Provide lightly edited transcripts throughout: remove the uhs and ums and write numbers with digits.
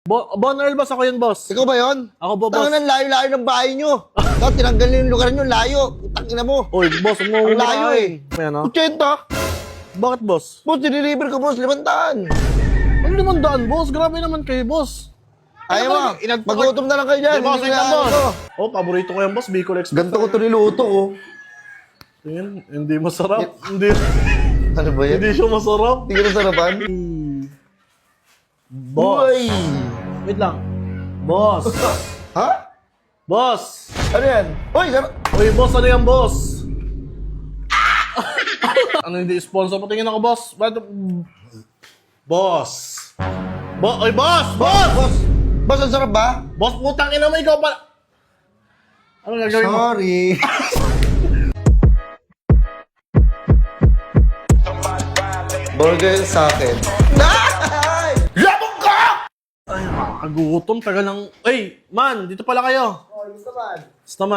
Bon Earl, boss. Ako yun, boss. Ikaw ba yun? Ako ba, boss? Tangan, layo-layo ng bahay nyo. Tapos tinanggal nyo yung lugar nyo, layo. Tangina mo. Oy, boss, huwag mo Ang layo eh. Ayan, ha? 80. Bakit, boss? Boss, diniliver ko, boss. 500. Ano 500, boss? Grabe naman kayo, boss. Ayaw mo. Inagpa- Magutom na lang kayo dyan. Hey, boss, Hindi wait lang, ko boss. to. Oh, paborito ko yan, boss. Bicol Express. Ganto ko ito niluto, oh. Tingin, hindi masarap. Hindi, Ano ba yan? hindi siya masarap. Hindi ka nasarapan? Boss. Uy. Wait lang. Boss. Ha? Boss. Ano yan? Uy, sarap. Uy, boss, ano yan, boss? Ano hindi sponsor? Patingin ako, boss. Boss. Oy, boss! Boss! Boss. Boss, ang sarap ba? Boss, putang ina mo, ikaw pala. Ano gagawin mo? Sorry. Burger sa akin. Ay! Labog ka! Ay, nakakagutom. Tagal ng... Ay, man, dito pala kayo. Oh, gusto man.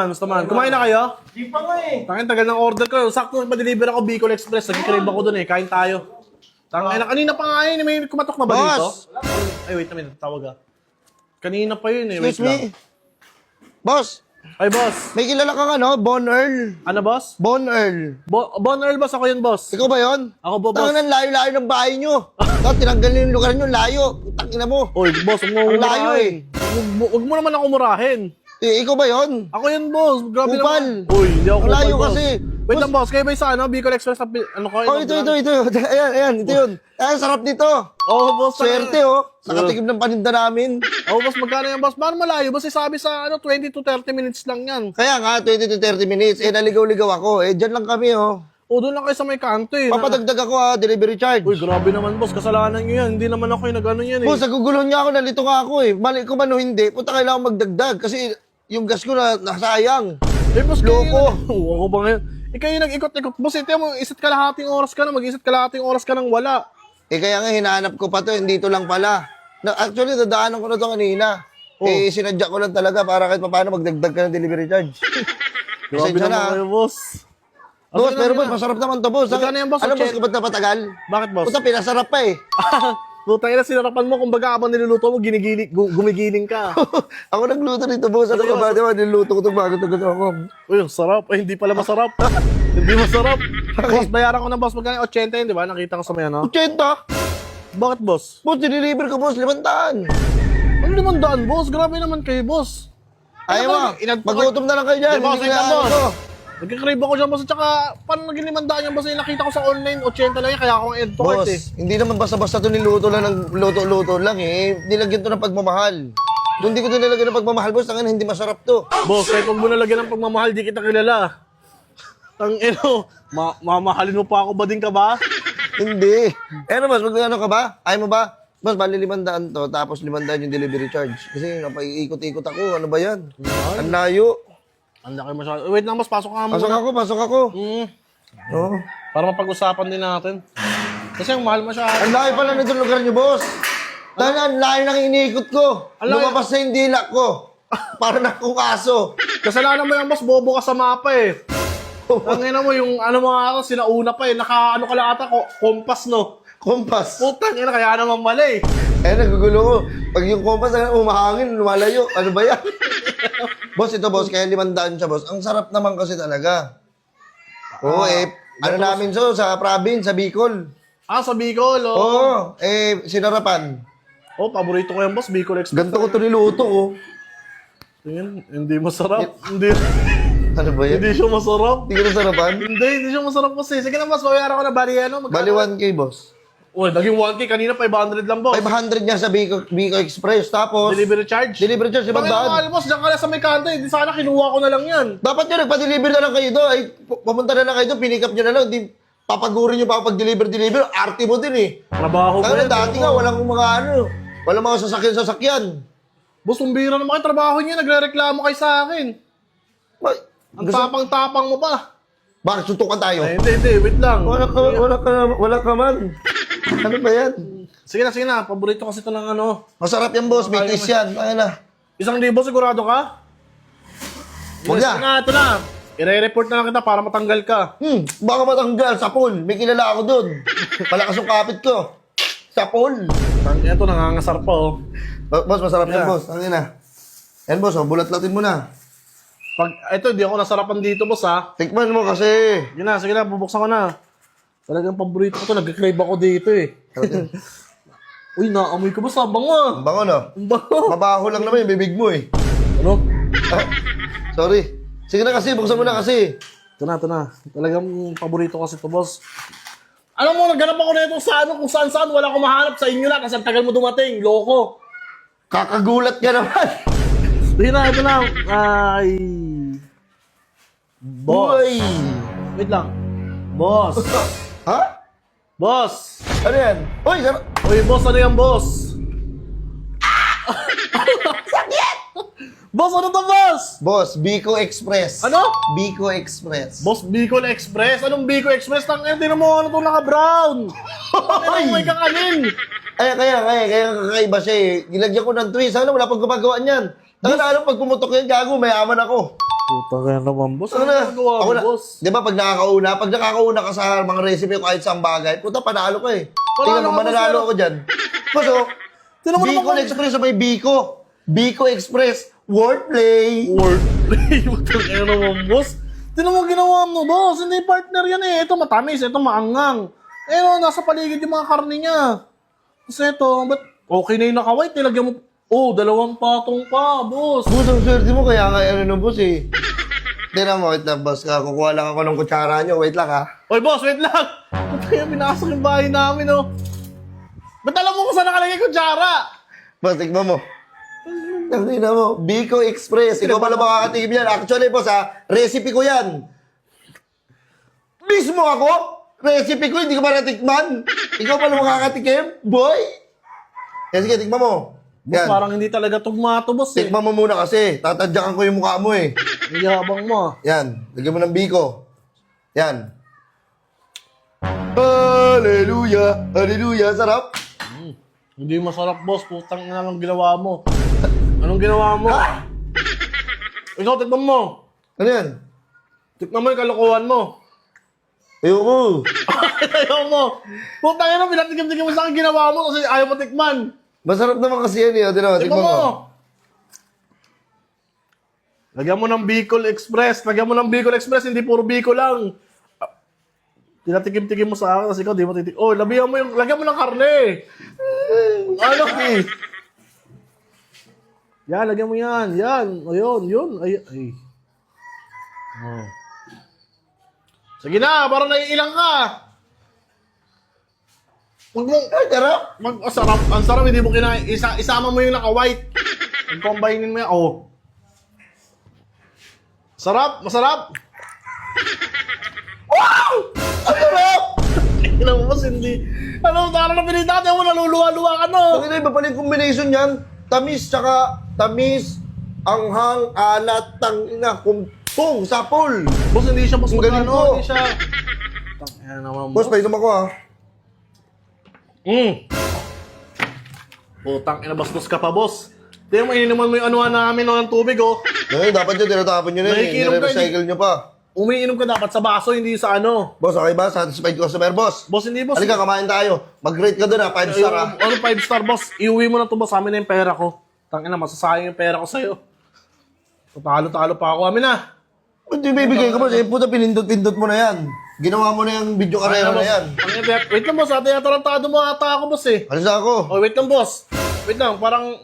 Basta man. Kumain na kayo? Di pa nga eh. Tangin, tagal ng order ko. Sakto, pa-deliver ako Bicol Express. Nag-crave ako dun eh. Kain tayo. Tangin na, kanina pa nga yun. May kumatok na ba dito? Boss! Ay, wait a minute. Tawag ah. Kanina pa yun eh. Wait Excuse lang. me. Boss, Ay, boss. may kilala kang ano? Bon Earl. Ano, boss? Bon Earl. Bon Earl, boss. Ako yun, boss. Ikaw ba yun? Ako ba, boss? Tangan, layo-layo ng bahay nyo. Tapos tinanggal nyo yung lugar nyo, layo. Tangina mo. Oy, boss. Huwag mo Ang layo umurahin. Huwag mo naman ako umurahin. Eh, ikaw ba yun? Ako yun, boss. Grabe Kupal. naman. Uy, hindi ako Ang layo kupal, boss. kasi. Wait lang, boss. Kayo ba yung sa ano? Bicol Express? Ano ko? Oh, ito. Ayan, ito yun. Ay, sarap nito. Oh, boss. Swerte, oh. Nakatikim ng paninda namin. Oh, boss. Magkano yan, boss? Paano malayo? Boss, sabi sa ano, 20 to 30 minutes lang yan. Kaya nga, 20 to 30 minutes. Eh, naligaw-ligaw ako. Eh, dyan lang kami, oh. O, doon lang kayo sa may kanto eh. Papadagdag ako, ha. Delivery charge. Uy, grabe naman, boss. Kasalanan nyo yan. Hindi naman ako yung nag-ano yan eh. Boss, nagugulong niya ako. Nalito nga ako, eh. Mali ko man o hindi. Punta kailangan magdagdag. Kasi yung gas ko na nasayang. Eh, boss, Loko. Oo, ako ba ngayon? Ikaw yung nag-ikot-ikot. Boss, ito mo, isa't kalahating oras ka na. Mag-isa't kalahating oras ka nang wala. Eh, kaya nga, hinahanap ko pa to. Hindi to lang pala. Actually, dadaanan ko na to kanina. Oh. Eh, sinadya ko lang talaga para kahit paano magdagdag ka ng delivery charge. Grabe Pasensya naman na. kayo, boss. Boss, Sige pero na, boss, sige na. masarap naman to, boss. Magkano yan, boss? Ano, boss, 80? kung ba't napatagal? Bakit, boss? Puta, pinasarap pa eh. Putang ina, sinarapan mo. Kung baga habang niluluto mo, gumigiling ka. Ako nagluto nito, boss. Ano ka ba? Diba, niluto ko ito bago ito ako. Uy, ang sarap. Ay, hindi pala masarap. Hindi masarap. Boss, bayaran ko na, boss. Magkano? 80 yun, di ba? Nakita ko sa may ano. 80? Bakit, boss? Boss, diniliver ko, boss. 500. Ano 500, boss? Grabe naman kayo, boss. Ayaw mo. Magutom na lang kayo dyan. Di ba, Hindi wait ko lang, na boss. ano. Nagkikrave ako dyan, boss. At saka, paano naging 500 yan, boss? Eh, nakita ko sa online, 80 lang yan. Kaya ako ang end to cart, Boss, eh. hindi naman basta-basta ito niluto lang ng luto-luto lang eh. Nilagyan to ng pagmamahal. Kung hindi ko ito nilagyan ng pagmamahal, boss, tangin hindi masarap to. Boss, kahit huwag mo nalagyan ng pagmamahal, di kita kilala. Tang ino, mamahalin mo pa ako ba din ka ba? Hindi. Eh ano, boss, ano ka ba? Ayaw mo ba? Boss, bali 500 to, tapos 500 yung delivery charge. Kasi napaiikot-ikot ako, ano ba yan? Ang layo. Ang laki masyado. Wait lang, boss, pasok ka muna. Pasok ako. Oo. Para mapag-usapan din natin. Kasi ang mahal masyado. Ang layo pala nito lugar niyo, boss. Dahil ang layo nang iniikot ko. Ang layo- Lumabas na yung dila ko. Para na kung aso. Kasalanan mo yan, boss, bobo ka sa mapa eh. Tangina mo, yung ano mga ako, sinauna pa eh. Naka, ano ka lang ata, kompas no. Kompas. Putang ina, kaya naman mali. Eh, nagugulo ko. Pag yung kompas na umahangin, lumalayo. Ano ba yan? Boss, ito boss, kaya 500 siya, boss. Ang sarap naman kasi talaga. Oo, ano namin sa province, sa Bicol. Ah, sa Bicol, oh. Oo, sinarapan. Oh, paborito ko yan, boss, Bicol Express. Ganto ko ito niluto, oh. Tingin, hindi masarap. Hindi, Ano ba yan? hindi siya masarap. Hindi ko nasarapan? Hindi siya masarap kasi. Sige na, boss, bayaran ko na bali, ano. Bali 1K, boss. Uy, naging 1K, kanina 500 lang, boss. 500 niya sa Bicol Express. Tapos, Delivery charge? delivery charge, Bakit 500. mahal, boss? Diyan ka lang sa may kanto, eh. Di sana kinuha ko na lang yan. Dapat yun, nagpa-deliver na lang kayo doon. Ay, pumunta na lang kayo doon, pinikap nyo na lang. Di, papagurin nyo pa pag-deliver. Arte mo din eh. Trabaho mo Kaya yan. dati nga, walang mga ano, walang mga sasakyan. Boss, umbira naman kayo trabaho niya. Nagre-reklamo kayo sa akin. Ang tapang-tapang mo pa. Bakit sutukan tayo? Ay, hindi. Wait lang. Wala ka man. Ano ba yan? Sige na. Paborito kasi ito ng ano. Masarap yan, boss. May taste yan. Kaya na. 1,000, sigurado ka? Huwag na. Sige na, ito na. I-report na lang kita para matanggal ka. Baka matanggal sa pool. May kilala ako doon. Malakas yung kapit ko. Sa pool. Ito, nangangasar pa, oh. Boss, masarap yan, Yeah. boss. Ang ina. Yan, boss, oh, bulat-latin mo na. Ito, di ako nasarapan dito, boss, ha? Tikman mo kasi. Sige na, bubuksan ko na. Talagang paborito ko to, nag-crave ako dito, eh. Uy, naamoy ko, boss, ha? Bango, Ang bango, no? Ang bango. Mabaho lang naman yung bibig mo, eh. Ano? Ah, sorry. Sige na kasi, buksan mo na kasi. Ito na. Talagang paborito kasi to, boss. Alam mo, naghanap ako na ito sa ano, kung saan-saan, wala akong mahanap sa inyo na kasi ang tagal mo dumating, loko. Kakagulat ka naman. Ito na. Ay. Boss. Uy. Wait lang. Boss. Ha? Boss. Ano yan? Uy, sarap. Uy, boss, ano yan, boss? Boss, ano to, boss? Boss, Biko Express. Ano? Biko Express. Boss, Bicol Express? Anong Bicol Express? Tinan mo, ano to naka-brown? Ano may kakanin? Kaya kakaiba siya eh. Gilagyan ko ng twist. Sana wala pang gumagawa niyan. Alam, pag pumutok yan, gago, mayaman ako. Puta kaya naman, boss. Ano na? Ako na. boss? Di ba pag nakakauna ka sa mga recipe kahit saan bagay, puta, panalo ka eh. Tingnan mo, ka, boss, mananalo pero- ako dyan. Boss, oh, Tinan mo naman Bicol kung- Express sa may Biko. Biko Express. Wordplay. Wordplay. Puta kaya naman, boss. Tinan mo ginawa mo, boss. Hindi partner yan eh. Ito matamis, ito maangang. Nasa paligid yung mga karne niya. Tapos ito, ba't okay na yung naka-white? Nilagyan mo, dalawang patong pa, boss. Boss, ang swerte mo, kaya nga ano ng boss eh. Tingnan mo, wait lang, boss. Kukuha lang ako ng kutsara nyo. Wait lang, ha. Oy, boss, wait lang. Puta kaya binasok yung bahay namin, oh. Ba't alam mo kung saan nakalagay yung kutsara? Boss, tikman mo. Tingnan mo, Biko Express. Ikaw pala makakatikim yan. Actually, boss, ha, recipe ko yan. Mismo ako? Recipe ko, hindi ko pa natikman. Ikaw pala makakatikim? Boy? Yan, sige, tikman mo. Boss, Yan. parang hindi talaga tugma to, boss, eh. Tikman mo muna kasi. Tatadyakan ko yung mukha mo eh. Ang yabang mo, ah. Yan. Lagyan mo ng Biko. Yan. Hallelujah! Hallelujah! Sarap! Hindi masarap, boss. Putang ina lang ginawa mo. Anong ginawa mo? Ikaw, tikman mo. Ano yan? Tikman mo yung kalokohan mo. Ayoko. Ayaw mo. Putang ina, pinatikim-tikim mo sa akin ginawa mo kasi ayaw mo tikman. Masarap naman kasi yan eh. O, Tikman tikman mo. mo. Lagyan mo ng Bicol Express. Lagyan mo ng Bicol Express, hindi puro Bicol lang. Tinatikim-tikim mo sa akin kasi ikaw di mo titik. Oh, lagyan mo ng karne. Ano? Yan, lagyan mo yan. Yan. Ayun, yun. Ay. Oh. Sige na, parang naiilang ka. Huwag mo, Ay, sarap. ang sarap, hindi mo kinain. Isama mo yung naka-white. Combine mo yan. Oh. Masarap. Wow! Ang sarap! Ina mo, boss, hindi. Ano, tara na pinita natin mo, naluluwa-luwa ka, no? Ang ina, iba pala yung combination yan. Tamis, anghang, alat, tangina, kumpong, sapol. Boss, hindi siya, boss, Ang galing magkano, ko. hindi siya. Tangina naman, Boss, painom ako ha. Putang ina, bastos ka pa, boss. Tingnan mo, ininuman mo yung anuhan namin ng tubig, oh. Ngayon, dapat yun, tinatapon nyo na yun. Nakikinom ka, Nire-recycle nyo pa. Umiinom ka dapat sa baso, hindi sa ano. Boss, okay ba? Satisfied customer, boss? Boss, hindi, boss. Halika, kamain tayo. Mag-rate ka doon ha, 5 star ha. Ano, 5 star, boss? Iuwi mo na to, boss. Amin na yung pera ko. Tangina, masasayang yung pera ko sa'yo. Talo-talo pa ako. Amin na. Ba't yung bibigay ka, boss? Eh, puta, pinindot-pindot mo na yan. Ginawa mo na yung video karera na yan. Wait lang, boss. Ate, atarantado mo ata ako, boss, eh. Alis ako. Oh, wait lang, boss. Wait lang, parang...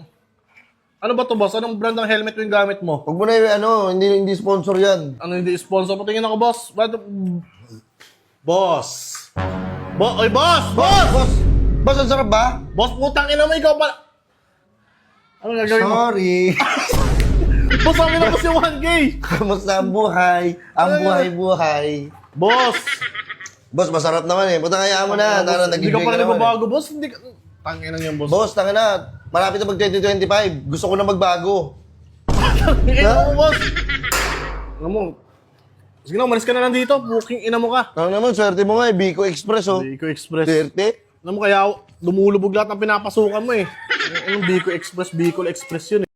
Ano ba to, boss? Anong brand ng helmet yung gamit mo? Huwag mo na yung hindi sponsor yan. Ano hindi sponsor? Patingin ako, boss. Boss. Oy, boss! Boss! Boss! Boss, ang sarap ba? Boss, putang ina mo, ikaw pala. Ano gagawin mo? Sorry. Boss, amin na boss yung 1K. Kamusta ang buhay? Ang buhay-buhay. Boss! Boss, masarap naman eh. Puta, kayaan mo na. Tara, Hindi ka nag-enjoy pa ka rin naman eh. nagbabago, boss. Hindi ka... Tangina niyan, boss. Boss, tanga na. Malapit na mag-2025. Gusto ko na magbago. Ina mo, boss. Alam mo, sige na, umalis ka na lang dito. Booking ina mo ka. Ano naman, swerte mo nga eh. Biko Express oh. Bicol Express. Swerte. Alam mo, kaya lumulubog lahat ng pinapasukan mo eh. Anong Bicol Express yun eh.